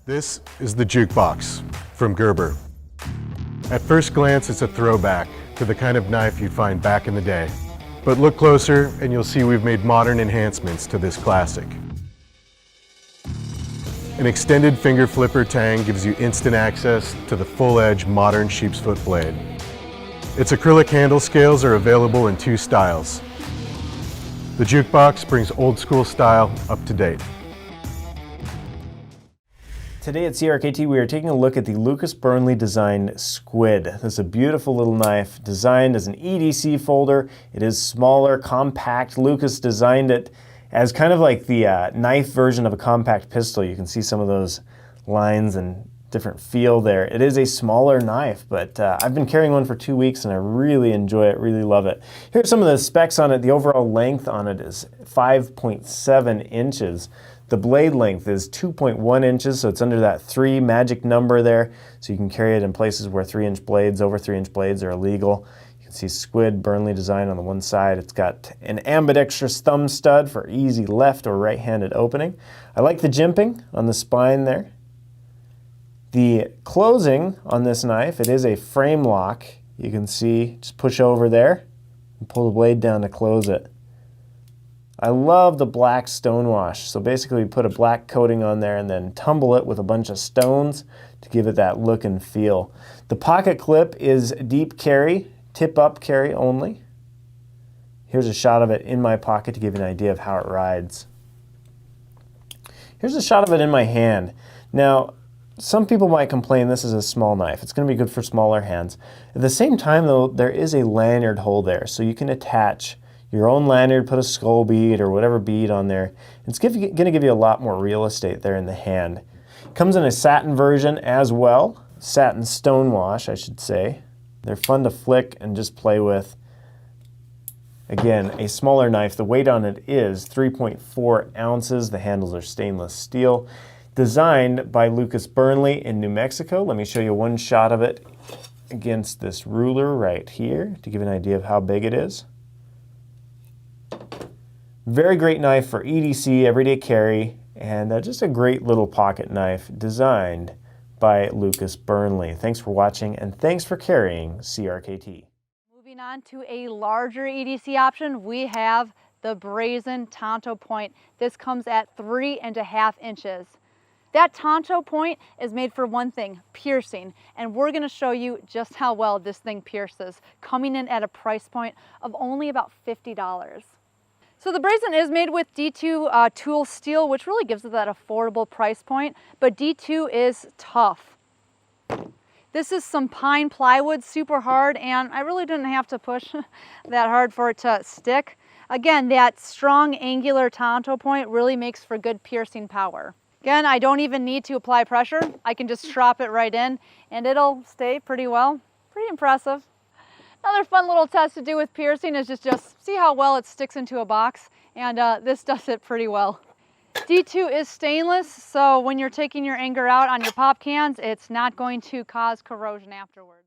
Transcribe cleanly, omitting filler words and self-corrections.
This is the Jukebox from Gerber. At first glance, it's a throwback to the kind of knife you'd find back in the day. But look closer and you'll see we've made modern enhancements to this classic. An extended finger flipper tang gives you instant access to the full-edge modern sheep's foot blade. Its acrylic handle scales are available in 2 styles. The Jukebox brings old school style up to date. Today at CRKT we are taking a look at the Lucas Burnley designed Squid. This is a beautiful little knife designed as an EDC folder. It is smaller, compact. Lucas designed it as kind of like the knife version of a compact pistol. You can see some of those lines and different feel there. It is a smaller knife, but I've been carrying one for 2 weeks and I really enjoy it, really love it. Here's some of the specs on it. The overall length on it is 5.7 inches. The blade length is 2.1 inches, so it's under that 3 magic number there. So you can carry it in places where 3-inch blades, over 3-inch blades are illegal. You can see Squid Burnley design on the one side. It's got an ambidextrous thumb stud for easy left or right-handed opening. I like the jimping on the spine there. The closing on this knife, it is a frame lock. You can see, just push over there and pull the blade down to close it. I love the black stonewash. So basically we put a black coating on there and then tumble it with a bunch of stones to give it that look and feel. The pocket clip is deep carry, tip up carry only. Here's a shot of it in my pocket to give you an idea of how it rides. Here's a shot of it in my hand. Now, some people might complain this is a small knife. It's going to be good for smaller hands. At the same time though, there is a lanyard hole there, so you can attach your own lanyard, put a skull bead or whatever bead on there. It's going to give you a lot more real estate there in the hand. Comes in a satin version as well, satin stonewash I should say. They're fun to flick and just play with. Again, a smaller knife. The weight on it is 3.4 ounces. The handles are stainless steel. Designed by Lucas Burnley in New Mexico. Let me show you one shot of it against this ruler right here to give you an idea of how big it is. Very great knife for EDC, everyday carry, and just a great little pocket knife designed by Lucas Burnley. Thanks for watching and thanks for carrying CRKT. Moving on to a larger EDC option, we have the Brazen Tonto Point. This comes at 3.5 inches. That Tonto Point is made for one thing, piercing, and we're going to show you just how well this thing pierces, coming in at a price point of only about $50. So the Brazen is made with D2 tool steel, which really gives it that affordable price point, but D2 is tough. This is some pine plywood, super hard, and I really didn't have to push that hard for it to stick. Again, that strong angular Tonto point really makes for good piercing power. Again, I don't even need to apply pressure. I can just drop it right in and it'll stay pretty well. Pretty impressive. Another fun little test to do with piercing is just see how well it sticks into a box, and this does it pretty well. D2 is stainless, so when you're taking your anger out on your pop cans, it's not going to cause corrosion afterwards.